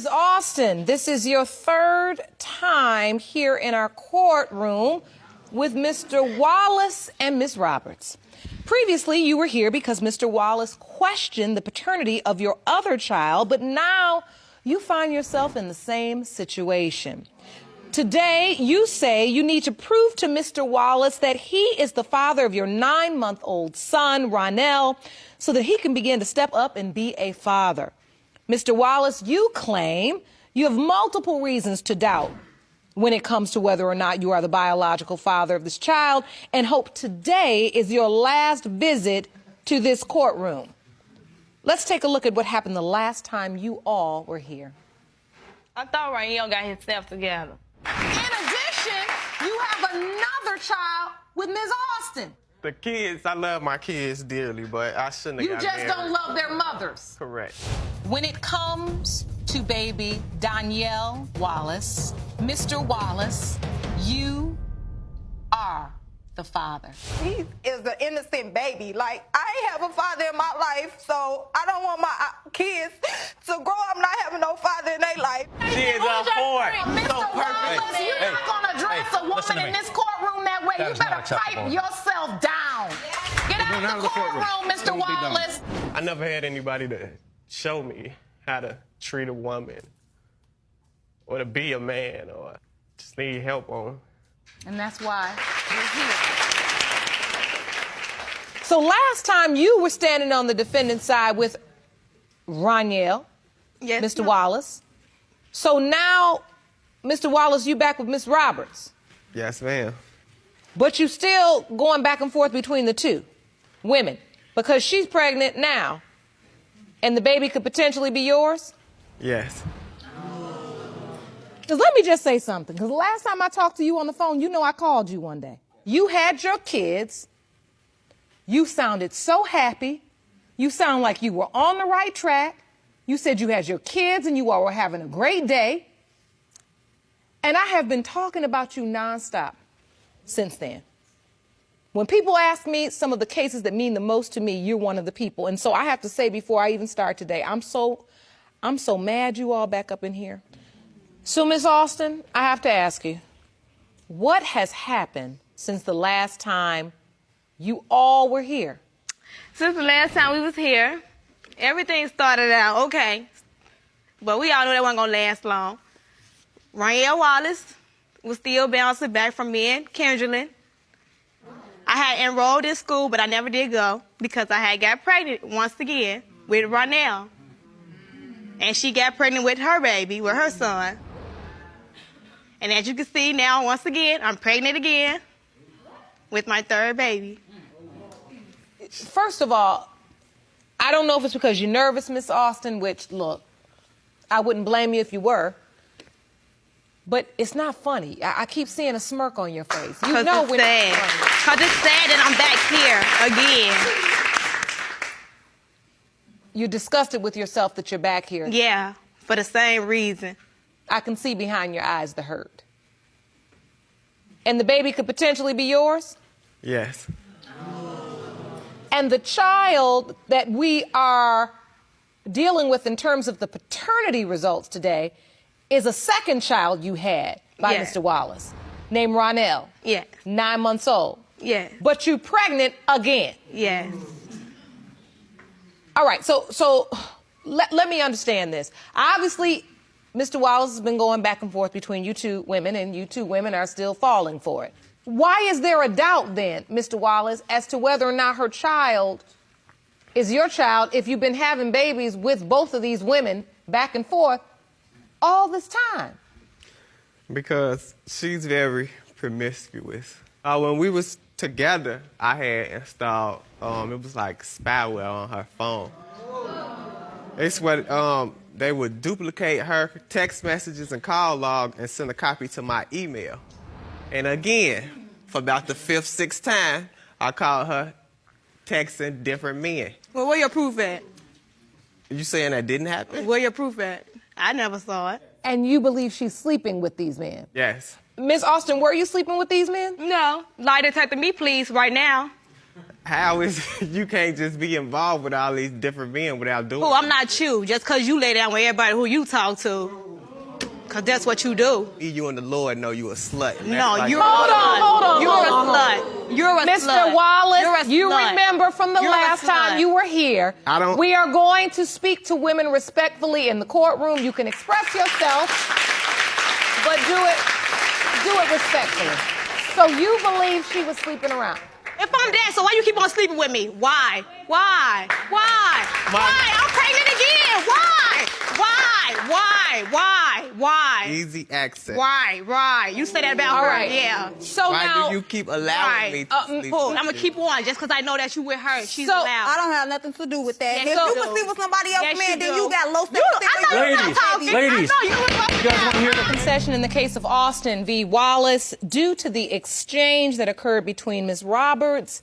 Ms. Austin, this is your third time here in our courtroom with Mr. Wallace and Ms. Roberts. Previously, you were here because Mr. Wallace questioned the paternity of your other child, but now you find yourself in the same situation. Today, you say you need to prove to Mr. Wallace that he is the father of your 9-month-old son, Ronell, so that he can begin to step up and be a father. Mr. Wallace, you claim you have multiple reasons to doubt when it comes to whether or not you are the biological father of this child, and hope today is your last visit to this courtroom. Let's take a look at what happened the last time you all were here. I thought Ronell got himself together. In addition, you have another child with Ms. Austin. The kids, I love my kids dearly, but I shouldn't have got married. You just don't love their mothers. Correct. When it comes to baby Danielle Wallace, Mr. Wallace, you are the father. He is an innocent baby. Like, I ain't have a father in my life, so I don't want my kids to grow up not having no father in their life. She is a whore. Mr. So perfect. Wallace, you're not going to address a woman in this courtroom that way. You better pipe yourself down. Get out of the courtroom, Mr. Wallace. I never had anybody to show me how to treat a woman or to be a man, or just need help on. And that's why you're here. So last time you were standing on the defendant's side with Ronell, Yes, Mr. Wallace. So now, Mr. Wallace, you back with Ms. Roberts. Yes, ma'am. But you still going back and forth between the two women because she's pregnant now and the baby could potentially be yours? Yes. Because let me just say something, because the last time I talked to you on the phone, you know I called you one day. You had your kids. You sounded so happy. You sound like you were on the right track. You said you had your kids and you all were having a great day. And I have been talking about you nonstop since then. When people ask me some of the cases that mean the most to me, you're one of the people. And so I have to say before I even start today, I'm so mad you all back up in here. So, Ms. Austin, I have to ask you, what has happened since the last time you all were here? Since the last time we was here, everything started out okay, but we all knew that wasn't gonna last long. Ronell Wallace was still bouncing back from me and Kendra. I had enrolled in school, but I never did go because I had got pregnant once again with Ronell. And she got pregnant with her baby, with her son. And as you can see now, once again, I'm pregnant again with my third baby. First of all, I don't know if it's because you're nervous, Miss Austin, which, look, I wouldn't blame you if you were. But it's not funny. I keep seeing a smirk on your face. You know when it's funny. Because it's sad that I'm back here again. You're disgusted with yourself that you're back here. Yeah, for the same reason. I can see behind your eyes the hurt. And the baby could potentially be yours? Yes. And the child that we are dealing with in terms of the paternity results today is a second child you had by Mr. Wallace, named Ronell. Yes. 9 months old. Yes. But you pregnant again. Yes. All right, so let me understand this. Obviously, Mr. Wallace has been going back and forth between you two women, and you two women are still falling for it. Why is there a doubt then, Mr. Wallace, as to whether or not her child is your child if you've been having babies with both of these women back and forth all this time? Because she's very promiscuous. When we was together, I had installed, it was like spyware on her phone. It's what, they would duplicate her text messages and call log and send a copy to my email. And again, for about the 5th, 6th time, I called her texting different men. Well, where your proof at? You saying that didn't happen? Where your proof at? I never saw it. And you believe she's sleeping with these men? Yes. Miss Austin, were you sleeping with these men? No. Lie detector me, please, right now. How is you can't just be involved with all these different men without doing Who, I'm not you, just because you lay down with everybody who you talk to. Because that's what you do. You and the Lord know you a slut. And No, that's like- you're a slut. hold on, You're hold a on. slut. You're a slut. Mr. Wallace, You're a you slut. remember from the You're a last time slut. you were here, I don't- we are going to speak to women respectfully in the courtroom. You can express yourself, but do it respectfully. So you believe she was sleeping around? If I'm dead, so why you keep on sleeping with me? Why? Why? Why? Why? I'm pregnant again. Why? Why? Why? Why? Why? Easy access. Why? Right. You say that about All her. right. Yeah. So Why now, do you keep allowing me to sleep Cool. with I'm going to you? keep on just because I know that you with her. She's So, allowed. I don't have nothing to do with that. And Yes, if you you do. would sleep with somebody else, Yes, man, you then do. you got low You, I know you're not Ladies, talking. ladies. I know you was You guys want to hear the concession in the case of Austin v. Wallace, due to the exchange that occurred between Ms. Roberts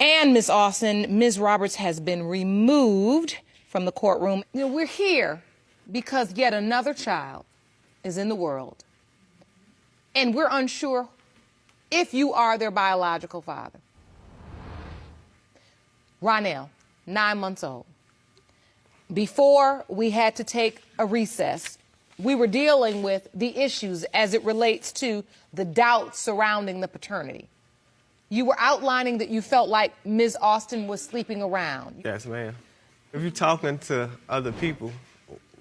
and Ms. Austin, Ms. Roberts has been removed from the courtroom. You know, we're here because yet another child is in the world, and we're unsure if you are their biological father. Ronell, 9 months old. Before we had to take a recess, we were dealing with the issues as it relates to the doubts surrounding the paternity. You were outlining that you felt like Ms. Austin was sleeping around. Yes, ma'am. If you're talking to other people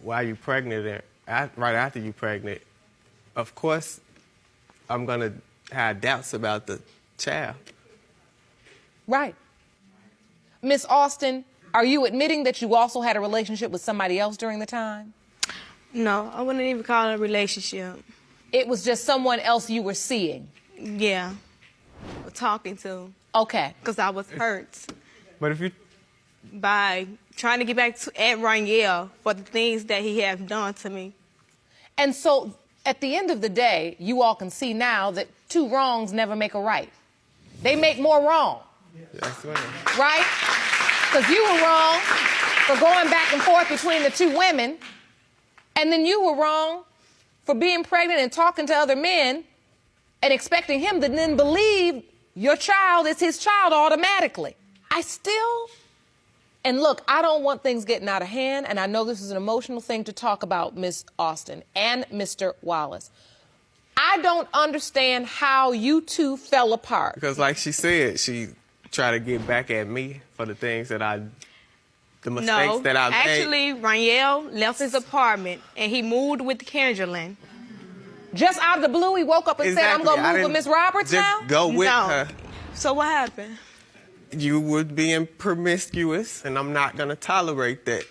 while you're pregnant and right after you're pregnant, of course, I'm going to have doubts about the child. Right. Ms. Austin, are you admitting that you also had a relationship with somebody else during the time? No, I wouldn't even call it a relationship. It was just someone else you were seeing. Yeah. Or talking to. Okay. Because I was hurt But if you, by trying to get back to Aunt Ranielle for the things that he has done to me. And so at the end of the day, you all can see now that two wrongs never make a right. They make more wrong, yes, ma'am. right? Because you were wrong for going back and forth between the two women, and then you were wrong for being pregnant and talking to other men and expecting him to then believe your child is his child automatically. And look, I don't want things getting out of hand, and I know this is an emotional thing to talk about, Miss Austin and Mr. Wallace. I don't understand how you two fell apart. Because like she said, she tried to get back at me for the things that the mistakes that I made. Actually, Ranielle left his apartment and he moved with Kendra. Just out of the blue, he woke up and said, I'm going to I move with didn't Miss Roberts just now? go with No. her. So what happened? You were being promiscuous, and I'm not going to tolerate that.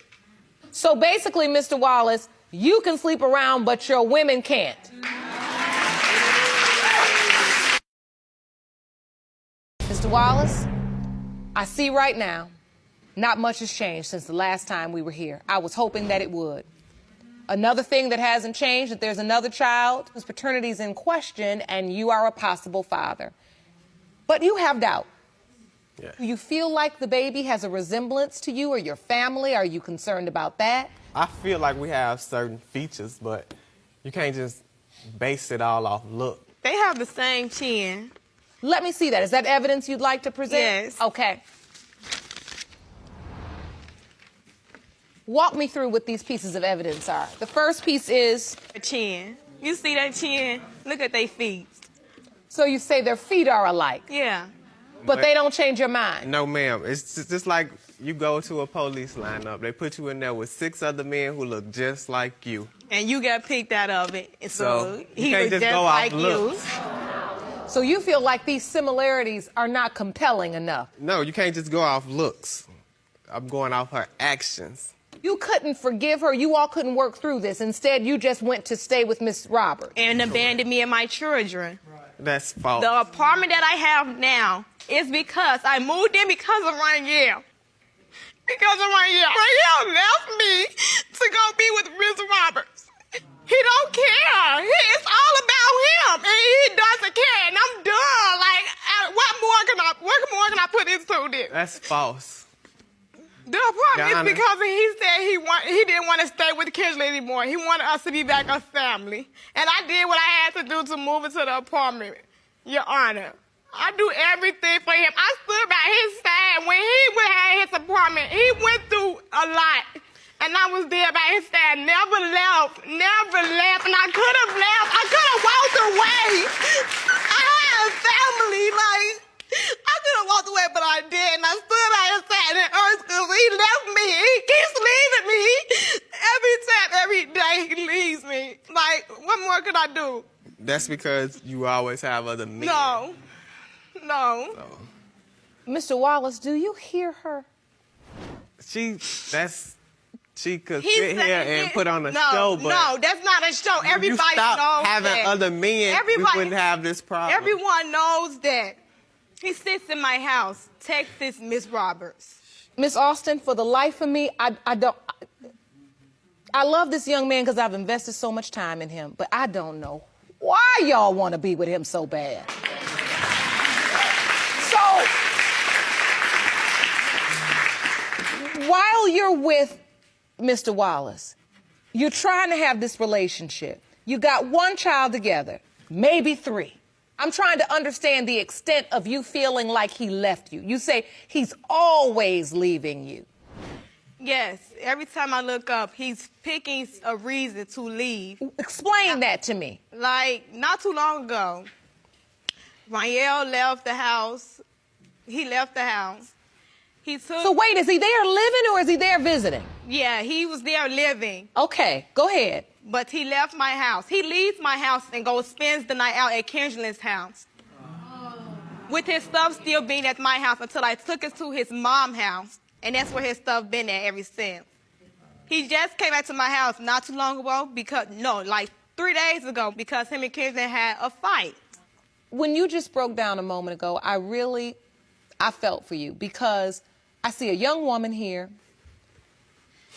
So basically, Mr. Wallace, you can sleep around, but your women can't. Mr. Wallace, I see right now, not much has changed since the last time we were here. I was hoping that it would. Another thing that hasn't changed, that there's another child whose paternity is in question, and you are a possible father. But you have doubt. Yeah. Do you feel like the baby has a resemblance to you or your family? Are you concerned about that? I feel like we have certain features, but you can't just base it all off look. They have the same chin. Let me see that. Is that evidence you'd like to present? Yes. Okay. Walk me through what these pieces of evidence are. The first piece is, A chin. You see that chin? Look at their feet. so you say their feet are alike, Yeah. but they don't change your mind. No, ma'am. It's just like you go to a police lineup. They put you in there with 6 other men who look just like you. And you got picked out of it. And so So you he can't was just just go like off you. looks. So you feel like these similarities are not compelling enough. No, you can't just go off looks. I'm going off her actions. You couldn't forgive her. You all couldn't work through this. Instead, you just went to stay with Miss Roberts. And abandoned me and my children. That's false. The apartment that I have now is because I moved in because of Ranielle. Because of Ranielle. Ranielle left me to go be with Miss Roberts. He don't care. It's all about him, and he doesn't care. And I'm done. Like, what more can I put into this? That's false. The apartment Donna. is because he said he didn't want to stay with Kendra anymore. He wanted us to be back a family. And I did what I had to do to move into the apartment, Your Honor. I do everything for him. I stood by his side when he had his apartment. He went through a lot, and I was there by his side. Never left, and I could have left. I could have walked away. I had a family, like, I could have walked away, but I didn't. I stood by his side in earth school. He left me. He keeps leaving me. Every time, every day, he leaves me. Like, what more could I do? That's because you always have other men. No. Mr. Wallace, do you hear her? She could He sit said here he and did- put on a no, show, but no, that's not a show. if you Everybody stop knows having that. other men, we wouldn't have this problem. Everyone knows that. He sits in my house, texts Miss Roberts. Miss Austin, for the life of me, I love this young man because I've invested so much time in him, but I don't know why y'all want to be with him so bad. So, while you're with Mr. Wallace, you're trying to have this relationship. You got one child together, maybe 3. I'm trying to understand the extent of you feeling like he left you. You say he's always leaving you. Yes, every time I look up, he's picking a reason to leave. Explain that to me. Like, not too long ago, Raniel left the house. He left the house. He took... So wait, is he there living or is he there visiting? Yeah, he was there living. Okay, go ahead. But he left my house. He leaves my house and goes spends the night out at Kendrick's house. With his stuff still being at my house until I took it to his mom's house. And that's where his stuff been at ever since. He just came back to my house not too long ago like 3 days ago because him and Kendrick had a fight. When you just broke down a moment ago, I felt for you because I see a young woman here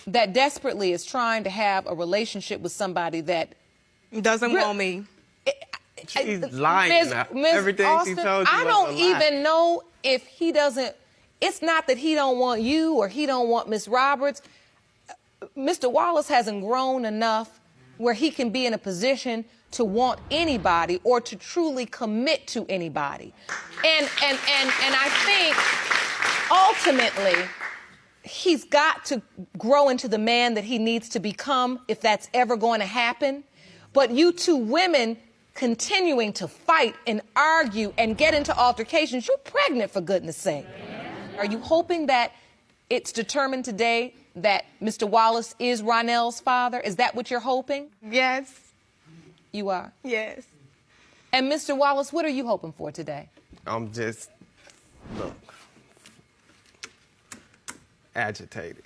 that desperately is trying to have a relationship with somebody that doesn't want me. She's lying now. Ms. Everything Austin, she told you I was don't a lie. even know if he doesn't. It's not that he don't want you or he don't want Miss Roberts. Mr. Wallace hasn't grown enough where he can be in a position to want anybody or to truly commit to anybody. And I think ultimately he's got to grow into the man that he needs to become if that's ever going to happen. But you two women continuing to fight and argue and get into altercations, you're pregnant, for goodness sake. Are you hoping that it's determined today that Mr. Wallace is Ronell's father? Is that what you're hoping? Yes. You are? Yes. And Mr. Wallace, what are you hoping for today? I'm just, agitated.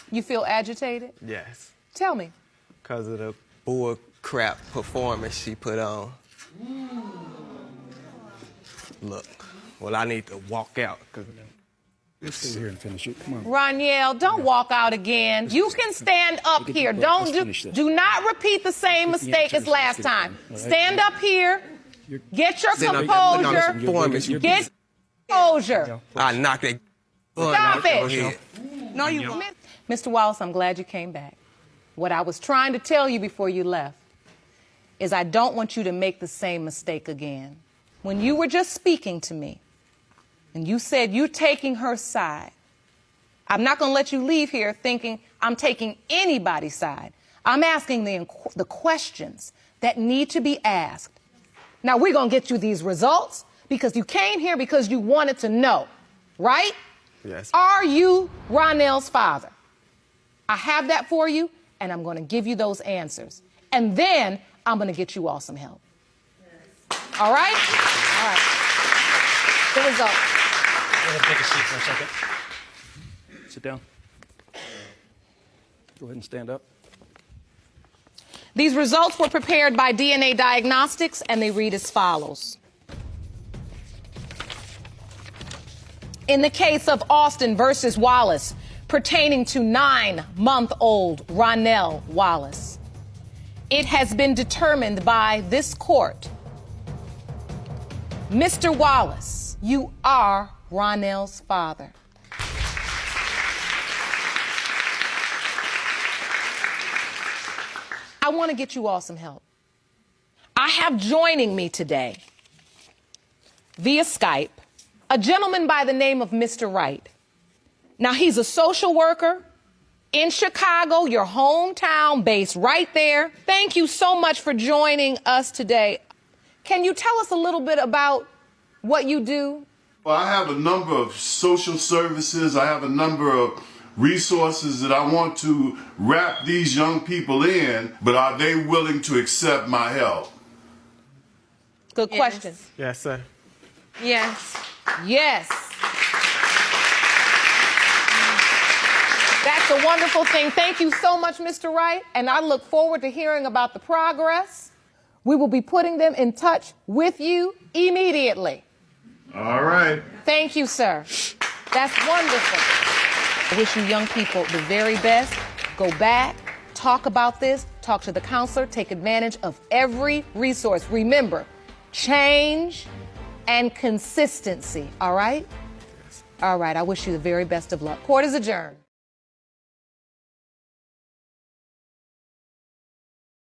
You feel agitated? Yes. Tell me. Because of the bull crap performance she put on. Look, well, I need to walk out. Let's stay here and finish it. Come on. Raniel, don't walk out again. You can stand up here. Do not repeat the same mistake as last time. Stand up here. Get your composure. Get composure. I knocked it. Stop it. No, you won't. Mr. Wallace, I'm glad you came back. What I was trying to tell you before you left is I don't want you to make the same mistake again. When you were just speaking to me, and you said you're taking her side, I'm not going to let you leave here thinking I'm taking anybody's side. I'm asking the questions that need to be asked. Now, we're going to get you these results because you came here because you wanted to know, right? Yes. Are you Ronell's father? I have that for you, and I'm going to give you those answers. And then I'm going to get you all some help. All right? All right. The results. Go ahead and take a seat for a second. Sit down. Go ahead and stand up. These results were prepared by DNA Diagnostics, and they read as follows. In the case of Austin versus Wallace, pertaining to 9-month-old Ronell Wallace, it has been determined by this court, Mr. Wallace, you are Ronell's father. I want to get you all some help. I have joining me today via Skype a gentleman by the name of Mr. Wright. Now, he's a social worker in Chicago, your hometown, based right there. Thank you so much for joining us today. Can you tell us a little bit about what you do? Well, I have a number of social services. I have a number of resources that I want to wrap these young people in, but are they willing to accept my help? Good question. Yes, sir. Yes. Yes. That's a wonderful thing. Thank you so much, Mr. Wright, and I look forward to hearing about the progress. We will be putting them in touch with you immediately. All right. Thank you, sir. That's wonderful. I wish you young people the very best. Go back, talk about this, talk to the counselor, take advantage of every resource. Remember, change and consistency, all right? All right, I wish you the very best of luck. Court is adjourned.